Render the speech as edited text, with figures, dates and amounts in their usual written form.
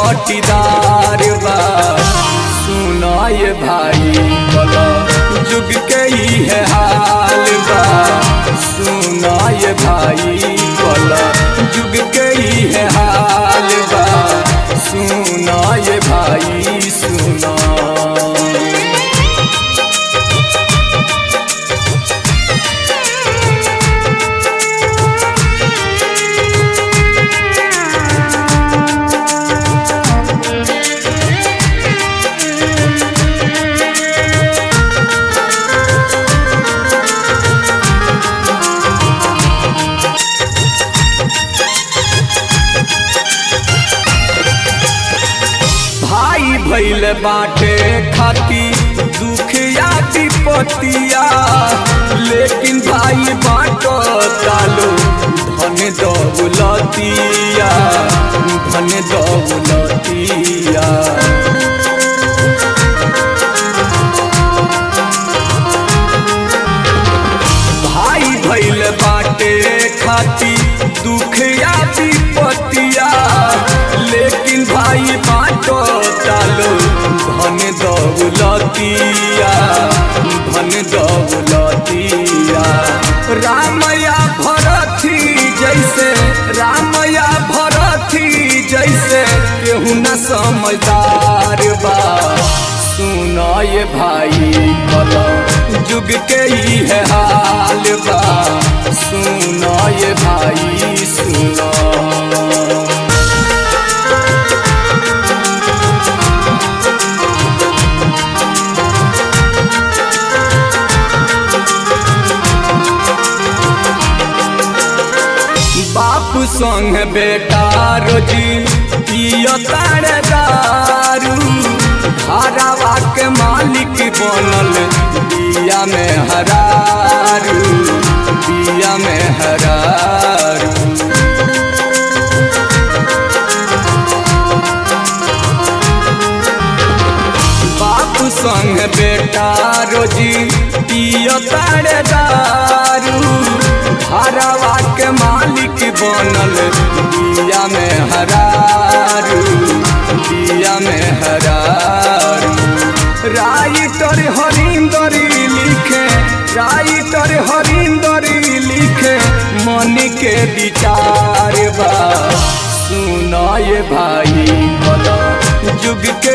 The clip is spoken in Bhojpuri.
पटीदार बा। सुना ये भाई बोलो जुग के ही है हाल बा। सुना ये भाई बोलो जुग के ही है हाल बा। सुना ये भाई सुना। भइल बाटे खाती दुख या विपतिया, लेकिन भाई बाटो तालो धन दौलतिया। धन दौलतिया भाई भइल बाटे खाती दुख या विपतिया, लेकिन भाई बाटो तालो धन दौलतिया। धन दौलतिया रामया भरथी जैसे, रामया भरथी जैसे केहू न समझदार बा। सुना ये भाई बोलो जुग के ही है हाल बा। सुना ये भाई सुना। बाप संग बेटा रोजी पियो तारे दारू, घरवा के मालिक बनल बिया में हरारू। बिया में हरारू बाप संग बेटा रोजी पियो तारे दारू, घरवा के मालिक बनल बिया में हरारू। बिया में हरारू राइटर हरिंदर लिखे, राइटर हरिंदर लिखे मन के विचार बा। सुना ये भाई बोलो जुग के